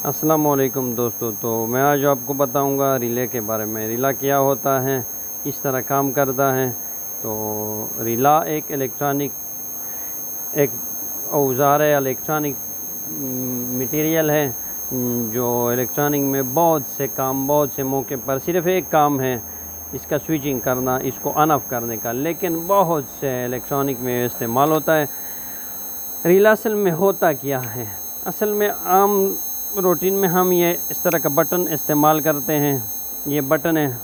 अस्सलामुअलैकुम दोस्तों। तो मैं आज आपको बताऊंगा रिले के बारे में। रिला क्या होता है, किस तरह काम करता है। तो रिला एक इलेक्ट्रॉनिक एक औजार है, इलेक्ट्रॉनिक मटेरियल है जो इलेक्ट्रॉनिक में बहुत से मौके पर सिर्फ़ एक काम है इसका स्विचिंग करना, इसको ऑन ऑफ करने का, लेकिन बहुत से इलेक्ट्रॉनिक में इस्तेमाल होता है। रिला असल में होता क्या है? असल में आम रूटीन में हम ये इस तरह का बटन इस्तेमाल करते हैं। ये बटन है,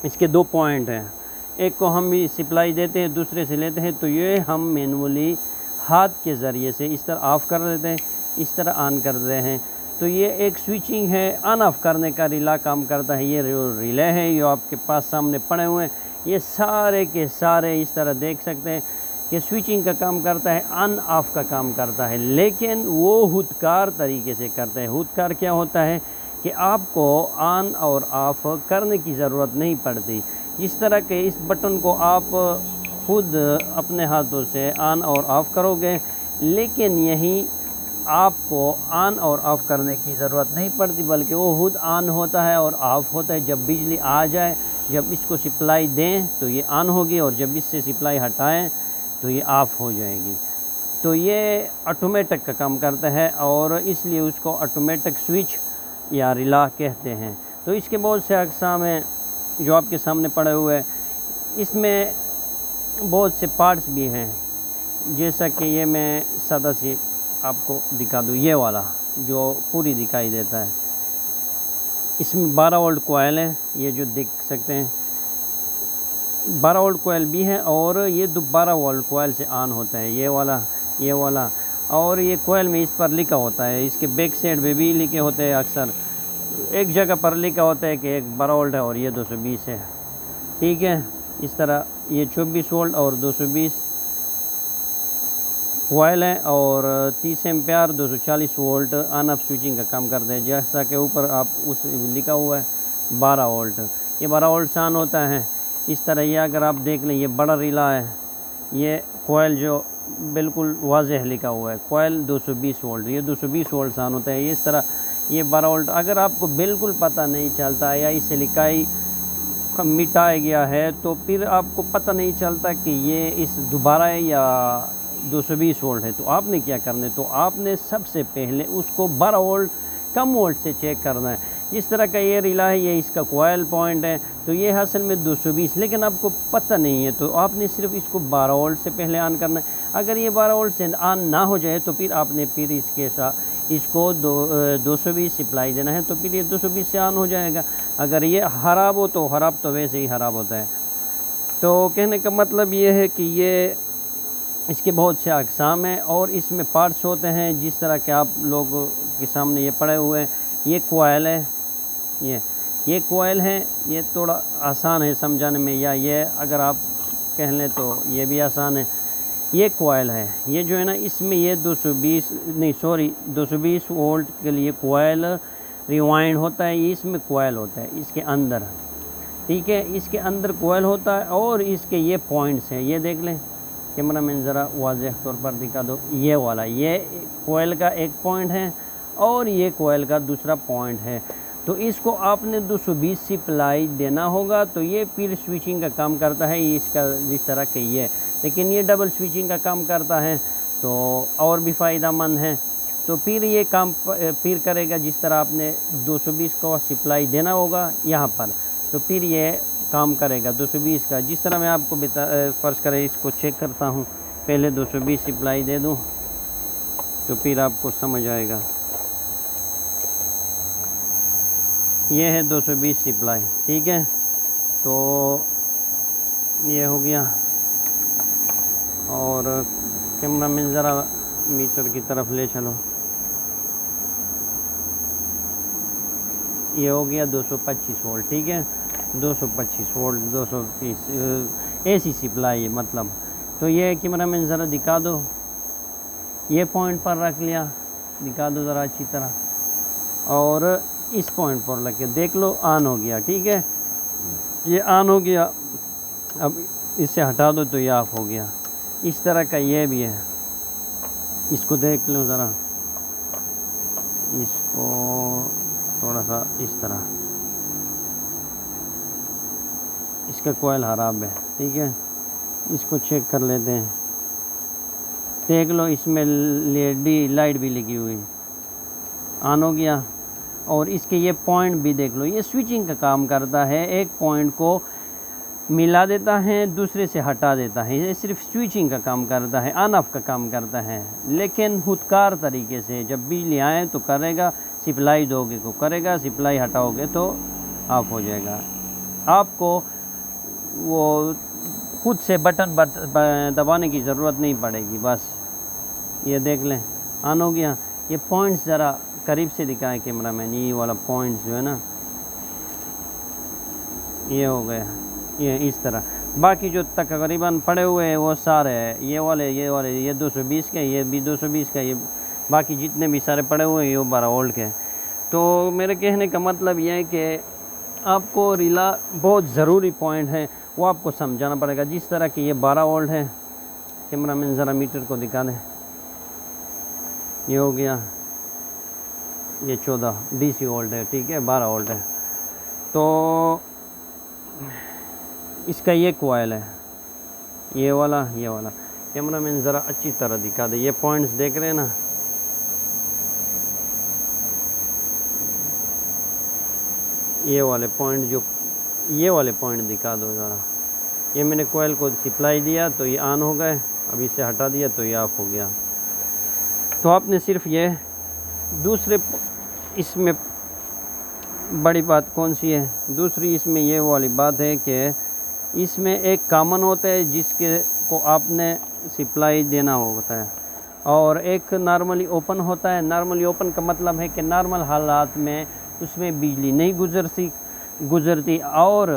इसके दो पॉइंट हैं, एक को हम सप्लाई देते हैं, दूसरे से लेते हैं। तो ये हम मैनुअली हाथ के ज़रिए से इस तरह ऑफ़ कर देते हैं, इस तरह ऑन कर देते हैं। तो ये एक स्विचिंग है, ऑन ऑफ़ करने का रिला काम करता है। ये जो रिले है ये आपके पास सामने पड़े हुए हैं, ये सारे के सारे इस तरह देख सकते हैं कि स्विचिंग का काम करता है, ऑन ऑफ़ का काम करता है, लेकिन वो हुदकार तरीके से करते हैं। हुदकार क्या होता है कि आपको ऑन और ऑफ़ करने की ज़रूरत नहीं पड़ती। इस तरह के इस बटन को आप खुद अपने हाथों से ऑन और ऑफ़ करोगे, लेकिन यही आपको ऑन और ऑफ़ करने की ज़रूरत नहीं पड़ती, बल्कि वो खुद ऑन होता है और ऑफ़ होता है। जब बिजली आ जाए, जब इसको सप्लाई दें तो ये ऑन होगी, और जब इससे सप्लाई हटाएं तो ये ऑफ़ हो जाएगी। तो ये ऑटोमेटिक का काम करता है और इसलिए उसको ऑटोमेटिक स्विच या रिला कहते हैं। तो इसके बहुत से अक़साम हैं जो आपके सामने पड़े हुए हैं। इसमें बहुत से पार्ट्स भी हैं, जैसा कि ये मैं सादा सी आपको दिखा दूँ। ये वाला जो पूरी दिखाई देता है, इसमें 12 वोल्ट कोयल है, ये जो देख सकते हैं 12 वोल्ट कोयल भी है, और ये 12 वोल्ट कोयल से ऑन होता है, ये वाला। और ये कोयल में इस पर लिखा होता है, इसके बैक साइड पे भी लिखे होते हैं। अक्सर एक जगह पर लिखा होता है कि एक 12 वोल्ट है और ये 220 है, ठीक है। इस तरह ये 24 वोल्ट और 220 कोयल है, और 30 ampere 240 volt on off switching का काम करते हैं। जैसा कि ऊपर आप उस लिखा हुआ है 12 वोल्ट, ये 12 वोल्ट से ऑन होता है। इस तरह ये अगर आप देख लें, ये बड़ा रिला है, ये कोयल जो बिल्कुल वाज़ेह लिखा हुआ है, कोयल 220 वोल्ट, ये 220 वोल्ट से ऑन होता है। इस तरह ये 12 वोल्ट। अगर आपको बिल्कुल पता नहीं चलता या इसे लिखाई मिटाया गया है, तो फिर आपको पता नहीं चलता कि ये इस दोबारा है या 220 वोल्ट है, तो आपने क्या करना है? तो आपने सबसे पहले उसको 12 वोल्ट कम वोल्ट से चेक करना है। जिस तरह का ये रिला है, ये इसका कोयल पॉइंट है, तो ये असल में 220, लेकिन आपको पता नहीं है, तो आपने सिर्फ इसको 12 वोल्ट से पहले ऑन करना है। अगर ये 12 वोल्ट से ऑन ना हो जाए तो फिर आपने फिर इसके साथ इसको 220 सप्लाई देना है, तो फिर ये 220 से ऑन हो जाएगा। अगर ये ख़राब हो तो ख़राब तो वैसे ही ख़राब होता है। तो कहने का मतलब ये है कि ये इसके बहुत से अक़साम हैं और इसमें पार्ट्स होते हैं, जिस तरह के आप लोगों के सामने ये पड़े हुए हैं। ये कोयल है, ये कोयल है। ये थोड़ा आसान है समझाने में, या ये अगर आप कह लें तो ये भी आसान है। ये कोयल है, ये जो है ना, इसमें ये 220 वोल्ट के लिए कोयल रिवाइंड होता है। इसमें कोयल होता है इसके अंदर, ठीक है, इसके अंदर कोयल होता है, और इसके ये पॉइंट्स हैं, ये देख लें। कैमरा मैन ज़रा वाज़ेह तौर पर दिखा दो। ये वाला, ये कोयल का एक पॉइंट है और ये कोयल का दूसरा पॉइंट है। तो इसको आपने 220 सप्लाई देना होगा, तो ये फिर स्विचिंग का काम करता है। इसका जिस तरह के ये, लेकिन ये डबल स्विचिंग का काम करता है, तो और भी फ़ायदेमंद है। तो फिर ये काम फिर करेगा, जिस तरह आपने 220 को सप्लाई देना होगा यहाँ पर, तो फिर ये काम करेगा 220 का। जिस तरह मैं आपको फ़र्ज़ करें, इसको चेक करता हूँ, पहले 220 सप्लाई दे दूँ तो फिर आपको समझ आएगा। ये है 220 सप्लाई, ठीक है। तो ये हो गया, और कैमरा में ज़रा मीटर की तरफ ले चलो। ये हो गया 225 वोल्ट, ठीक है, 225 वोल्ट 230 ऐसी सप्लाई है मतलब। तो ये कैमरा में ज़रा दिखा दो, ये पॉइंट पर रख लिया, दिखा दो ज़रा अच्छी तरह, और इस पॉइंट पर रख के देख लो, ऑन हो गया, ठीक है। ये ऑन हो गया, अब इसे हटा दो तो ये ऑफ हो गया। इस तरह का ये भी है, इसको देख लो ज़रा, इस इसको थोड़ा सा इस तरह, इसका कोयल ख़राब है, ठीक है, इसको चेक कर लेते हैं। देख लो इसमें लेडी लाइट भी लगी हुई, ऑन हो गया। और इसके ये पॉइंट भी देख लो, ये स्विचिंग का काम करता है, एक पॉइंट को मिला देता है, दूसरे से हटा देता है। ये सिर्फ स्विचिंग का काम करता है, ऑन ऑफ का काम करता है। लेकिन खुदकार तरीके से जब बिजली आए तो करेगा, सप्लाई दोगे तो करेगा, सप्लाई हटाओगे तो ऑफ हो जाएगा। आपको वो खुद से बटन दबाने की ज़रूरत नहीं पड़ेगी, बस ये देख लें ऑन हो गया। ये पॉइंट्स ज़रा करीब से दिखाए कैमरामैन, ये वाला पॉइंट्स जो है ना, ये हो गया, ये इस तरह। बाकी जो तकरीबन पड़े हुए हैं वो सारे हैं, ये वाले ये 220 के, ये भी 220 का, ये बाकी जितने भी सारे पड़े हुए हैं ये 12 वोल्ट के। तो मेरे कहने का मतलब ये है कि आपको रिला बहुत ज़रूरी पॉइंट है, वो आपको समझाना पड़ेगा। जिस तरह कि ये 12 वोल्ट है, कैमरामैन ज़रा मीटर को दिखा दें, ये हो गया, ये 14 DC वोल्ट है, ठीक है, 12 वोल्ट है। तो इसका ये कोयल है, ये वाला कैमरामैन ज़रा अच्छी तरह दिखा दे, ये पॉइंट्स देख रहे हैं ना, ये वाले पॉइंट, जो ये वाले पॉइंट दिखा दो ज़रा। ये मैंने कोयल को सप्लाई दिया तो ये ऑन हो गए, अभी इसे हटा दिया तो ये ऑफ हो गया। तो आपने सिर्फ ये दूसरे, इसमें बड़ी बात कौन सी है, दूसरी इसमें ये वाली बात है कि इसमें एक कॉमन होता है जिसके को आपने सप्लाई देना होता है, और एक नॉर्मली ओपन होता है। नॉर्मली ओपन का मतलब है कि नॉर्मल हालात में उसमें बिजली नहीं गुजरती। और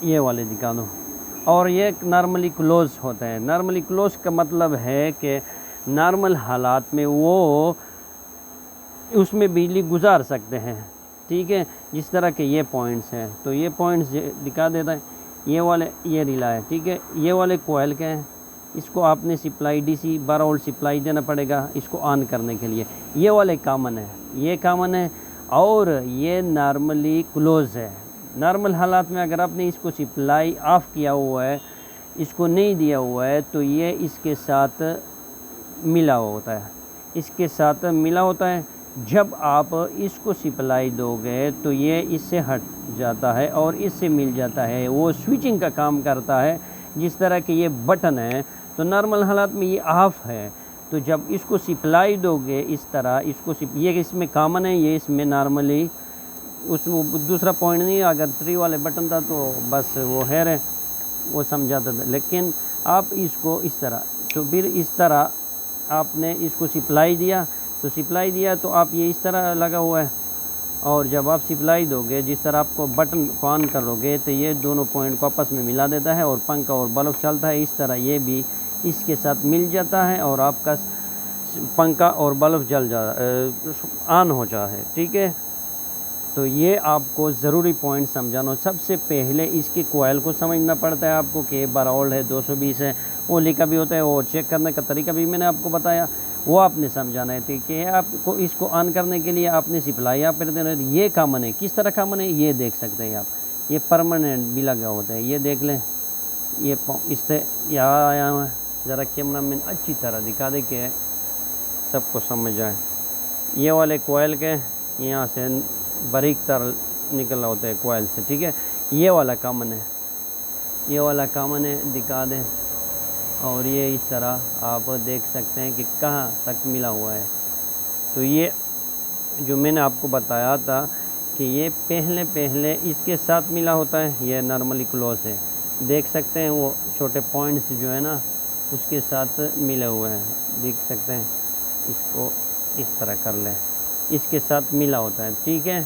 ये वाले दिखा दो। और ये नॉर्मली क्लोज होता है। नॉर्मली क्लोज का मतलब है कि नॉर्मल हालात में वो उसमें बिजली गुजार सकते हैं, ठीक है। जिस तरह के ये पॉइंट्स हैं, तो ये पॉइंट्स दिखा देता है, ये वाले ये रिला है, ठीक है। ये वाले कोयल के हैं, इसको आपने सप्लाई DC 12 वोल्ट सप्लाई देना पड़ेगा इसको ऑन करने के लिए। ये वाले कॉमन है, ये कॉमन है, और ये नॉर्मली क्लोज है। नॉर्मल हालात में अगर आपने इसको सप्लाई ऑफ किया हुआ है, इसको नहीं दिया हुआ है, तो ये इसके साथ मिला होता है, इसके साथ मिला होता है। जब आप इसको सप्लाई दोगे तो ये इससे हट जाता है और इससे मिल जाता है, वो स्विचिंग का काम करता है। जिस तरह के ये बटन है, तो नॉर्मल हालात में ये ऑफ है, तो जब इसको सप्लाई दोगे इस तरह, इसको ये इसमें कॉमन है, ये इसमें नॉर्मली उसमें दूसरा पॉइंट नहीं। अगर 3 वाले बटन था तो बस वो है वो समझाता था, लेकिन आप इसको इस तरह, तो फिर इस तरह आपने इसको सप्लाई दिया, तो आप ये इस तरह लगा हुआ है, और जब आप सप्लाई दोगे, जिस तरह आपको बटन को ऑन करोगे, तो ये दोनों पॉइंट को आपस में मिला देता है और पंखा और बल्ब चलता है। इस तरह ये भी इसके साथ मिल जाता है और आपका पंखा और बल्ब ऑन हो जाता है, ठीक है। तो ये आपको ज़रूरी पॉइंट समझाना। सबसे पहले इसके कोयल को समझना पड़ता है आपको कि 12 वोल्ट है, 220 है, वो लिखा भी होता है, वो चेक करने का तरीका भी मैंने आपको बताया, वो आपने समझाना है। ठीक है, आपको इसको ऑन करने के लिए आपने सप्लाई आप कर देना है। ये कॉमन है, किस तरह कॉमन है ये देख सकते हैं आप, ये परमानेंट भी लगा होता है, ये देख लें। ये इस तरह यहाँ आया हुआ है, ज़रा कैमरा मैन अच्छी तरह दिखा दे कि सबको समझ आए। ये वाले कोयल के यहाँ से बारीक तार निकला होता है कोयल से, ठीक है। ये वाला कॉमन है, ये वाला कॉमन है, दिखा दें। और ये इस तरह आप देख सकते हैं कि कहाँ तक मिला हुआ है। तो ये जो मैंने आपको बताया था कि ये पहले इसके साथ मिला होता है, ये नॉर्मली क्लोज है, देख सकते हैं वो छोटे पॉइंट्स जो है ना उसके साथ मिले हुए हैं, देख सकते हैं। इसको इस तरह कर लें, इसके साथ मिला होता है, ठीक है।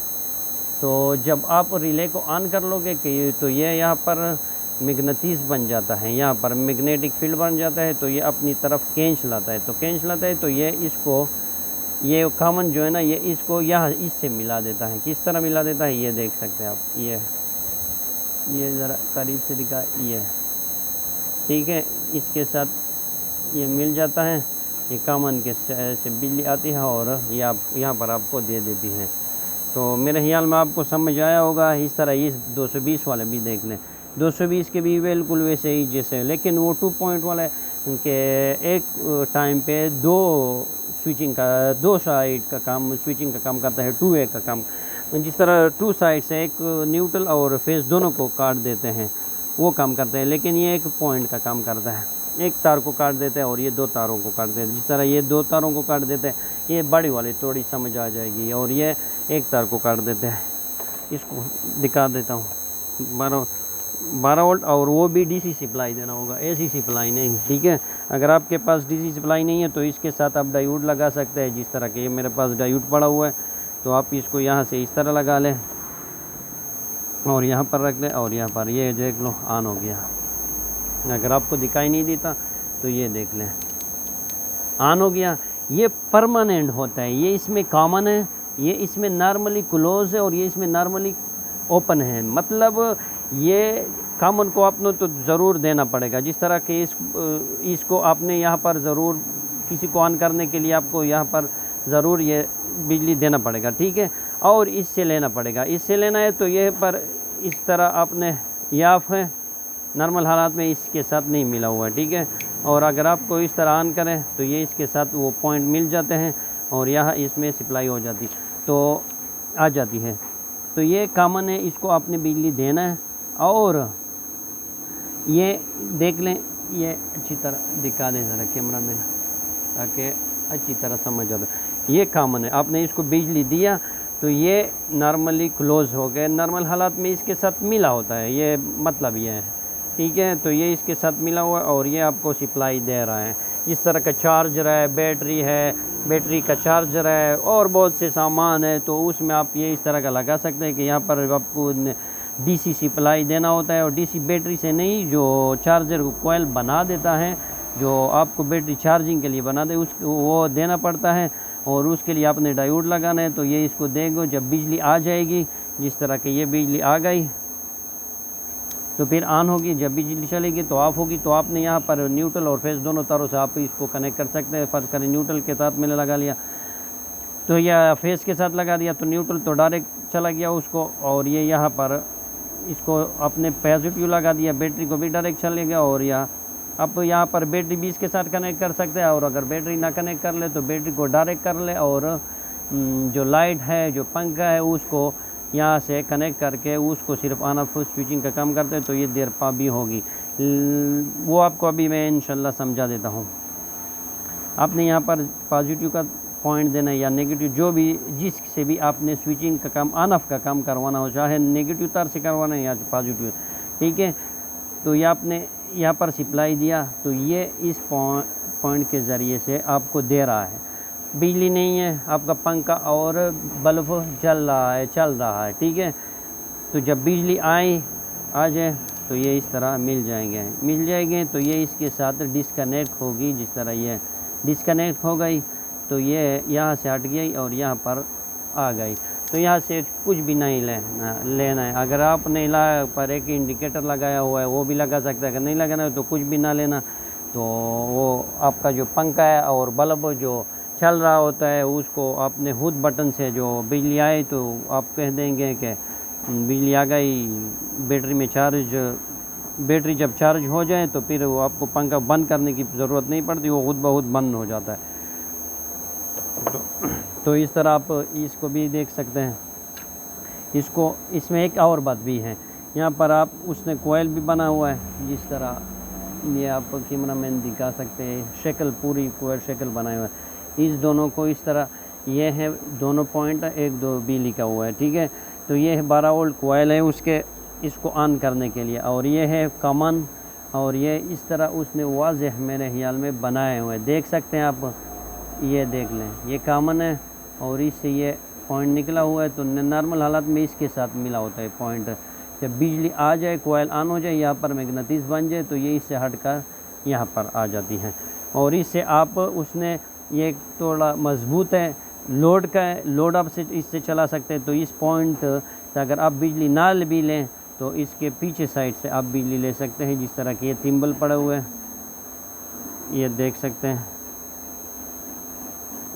तो जब आप रिले को ऑन कर लोगे कि तो ये यहाँ पर मैग्नेटिस बन जाता है, यहाँ पर मैग्नेटिक फील्ड बन जाता है, तो ये अपनी तरफ खींच लाता है, तो ये इसको, ये कॉमन जो है ना, ये इसको यहाँ इससे मिला देता है। किस तरह मिला देता है ये देख सकते हैं आप। ये ज़रा करीब से दिखा, ये ठीक है, इसके साथ ये मिल जाता है ये कॉमन के से बिजली आती है और ये आप यहाँ पर आपको दे देती है। तो मेरे ख्याल में आपको समझ आया होगा। इस तरह इस 220 वाले भी देख लें, 220 के भी बिल्कुल वैसे ही जैसे, लेकिन वो 2 पॉइंट वाले के एक टाइम पे दो साइड का काम स्विचिंग का काम करता है, 2 वे का काम। जिस तरह 2 साइड से एक न्यूट्रल और फेस दोनों को काट देते हैं वो काम करते हैं, लेकिन ये एक पॉइंट का काम करता है, एक तार को काट देते हैं और ये 2 तारों को काट देते हैं। जिस तरह ये 2 तारों को काट देते हैं, ये बड़ी वाली थोड़ी समझ आ जाएगी, और ये एक तार को काट देते हैं। इसको दिखा देता हूँ, 12 वोल्ट, और वो भी डीसी सप्लाई देना होगा, एसी सप्लाई नहीं, ठीक है। अगर आपके पास डीसी सप्लाई नहीं है तो इसके साथ आप डायोड लगा सकते हैं। जिस तरह के ये मेरे पास डायोड पड़ा हुआ है, तो आप इसको यहाँ से इस तरह लगा लें और यहाँ पर रख दें, और यहाँ पर ये देख लो ऑन हो गया। अगर आपको दिखाई नहीं देता तो ये देख लें ऑन हो गया। ये परमानेंट होता है, ये इसमें कॉमन है, ये इसमें नॉर्मली क्लोज है और ये इसमें नॉर्मली ओपन है। मतलब ये कॉमन को आपने तो ज़रूर देना पड़ेगा। जिस तरह के इसको आपने यहाँ पर ज़रूर किसी को ऑन करने के लिए आपको यहाँ पर ज़रूर ये बिजली देना पड़ेगा, ठीक है। और इससे लेना पड़ेगा, इससे लेना है तो ये पर इस तरह आपने याफ है, नॉर्मल हालात में इसके साथ नहीं मिला हुआ है, ठीक है। और अगर आपको इस तरह ऑन करें तो ये इसके साथ वो पॉइंट मिल जाते हैं और यहाँ इसमें सप्लाई हो जाती तो आ जाती है। तो ये कॉमन है, इसको आपने बिजली देना है। और ये देख लें, ये अच्छी तरह दिखा दें ज़रा कैमरा में ताकि अच्छी तरह समझ आ जाए। ये कॉमन है, आपने इसको बिजली दिया तो ये नॉर्मली क्लोज हो गए, नॉर्मल हालात में इसके साथ मिला होता है, ये मतलब ये है, ठीक है। तो ये इसके साथ मिला हुआ है और ये आपको सप्लाई दे रहा है। इस तरह का चार्जर है, बैटरी है, बैटरी का चार्जर है और बहुत से सामान है, तो उसमें आप ये इस तरह का लगा सकते हैं कि यहाँ पर आपको डीसी सप्लाई देना होता है। और डीसी बैटरी से नहीं, जो चार्जर को कोयल बना देता है, जो आपको बैटरी चार्जिंग के लिए बना दे, उसको वो देना पड़ता है और उसके लिए आपने डायोड लगाना है। तो ये इसको देंगे, जब बिजली आ जाएगी, जिस तरह की ये बिजली आ गई तो फिर ऑन होगी, जब बिजली चलेगी तो ऑफ होगी। तो आपने यहाँ पर न्यूट्रल और फेस दोनों तारों से आप इसको कनेक्ट कर सकते हैं। फर्ज करें न्यूट्रल के साथ मैंने लगा लिया तो या फेस के साथ लगा दिया तो न्यूट्रल तो डायरेक्ट चला गया उसको, और ये यहाँ पर इसको अपने पॉजिटिव लगा दिया, बैटरी को भी डायरेक्ट चले गया। और आप यहाँ पर बैटरी भी इसके साथ कनेक्ट कर सकते हैं, और अगर बैटरी ना कनेक्ट कर ले तो बैटरी को डायरेक्ट कर ले, और जो लाइट है, जो पंखा है, उसको यहाँ से कनेक्ट करके उसको सिर्फ ऑन ऑफ स्विचिंग का काम करते हैं। तो ये देर पा भी होगी, वो आपको अभी मैं इंशाल्लाह समझा देता हूँ। आपने यहाँ पर पॉजिटिव का पॉइंट देना है या नेगेटिव, जो भी जिससे भी आपने स्विचिंग का काम ऑन ऑफ का काम करवाना हो, चाहे नेगेटिव तार से करवाना है या पॉजिटिव, ठीक है। तो ये आपने यहाँ पर सप्लाई दिया तो ये इस पॉइंट के ज़रिए से आपको दे रहा है। बिजली नहीं है, आपका पंखा और बल्ब चल रहा है, ठीक है। तो जब बिजली आ जाए तो ये इस तरह मिल जाएंगे तो ये इसके साथ डिस्कनेक्ट होगी। जिस तरह ये डिस्कनेक्ट हो गई तो ये यहाँ से हट गई और यहाँ पर आ गई। तो यहाँ से कुछ भी नहीं लेना है। अगर आपने पर एक इंडिकेटर लगाया हुआ है वो भी लगा सकते हैं, अगर नहीं लगाना है तो कुछ भी ना लेना। तो वो आपका जो पंखा है और बल्ब जो चल रहा होता है उसको आपने खुद बटन से, जो बिजली आए तो आप कह देंगे कि बिजली आ गई, बैटरी जब चार्ज हो जाए तो फिर वो आपको पंखा बंद करने की ज़रूरत नहीं पड़ती, वो खुद ब खुद बंद हो जाता है। तो इस तरह आप इसको भी देख सकते हैं। इसमें एक और बात भी है, यहाँ पर आप उसने कोयल भी बना हुआ है, जिस तरह ये आप कैमरा मैन दिखा सकते हैं, शक्ल पूरी कोयल शक्ल बनाया हुआ है। इस दोनों को इस तरह, ये है दोनों पॉइंट 1 2 भी लिखा हुआ है, ठीक है। तो ये है 12 वोल्ट कोयल है इसको ऑन करने के लिए, और ये है कॉमन, और ये इस तरह उसने वाज़ेह मेरे ख्याल में बनाए हुए देख सकते हैं आप, ये देख लें, ये कॉमन है और इससे ये पॉइंट निकला हुआ है। तो नॉर्मल हालात में इसके साथ मिला होता है पॉइंट। जब बिजली आ जाए, कोयल ऑन हो जाए, यहाँ पर मैग्नेटिस बन जाए तो ये इससे हटकर यहाँ पर आ जाती है। और इससे आप उसने ये थोड़ा मजबूत है, लोड आप से इससे चला सकते हैं। तो इस पॉइंट से अगर आप बिजली ना भी लें तो इसके पीछे साइड से आप बिजली ले सकते हैं। जिस तरह के ये थिम्बल पड़े हुए हैं, ये देख सकते हैं,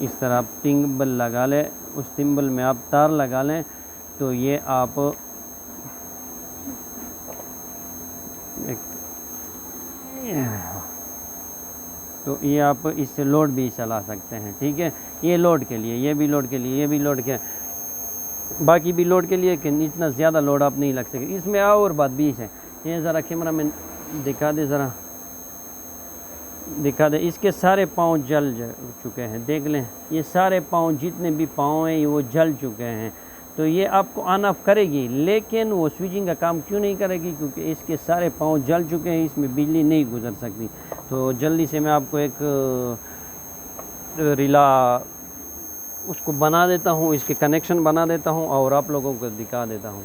इस तरह आप टिम्बल लगा लें, उस टिम्बल में आप तार लगा लें तो ये आप ये आप इससे लोड भी चला सकते हैं। ठीक है, ये लोड के लिए, ये भी लोड के लिए, ये भी लोड के, बाकी भी लोड के लिए, कि इतना ज़्यादा लोड आप नहीं लग सके। इसमें और बात भी है, ये ज़रा कैमरा में दिखा दे, ज़रा दिखा दे, इसके सारे पाँव जल चुके हैं, देख लें, ये सारे पाँव जितने भी पाँव हैं वो जल चुके हैं। तो ये आपको ऑन ऑफ करेगी, लेकिन वो स्विचिंग का काम क्यों नहीं करेगी? क्योंकि इसके सारे पाँव जल चुके हैं, इसमें बिजली नहीं गुजर सकती। तो जल्दी से मैं आपको एक रिला उसको बना देता हूँ, इसके कनेक्शन बना देता हूँ और आप लोगों को दिखा देता हूँ।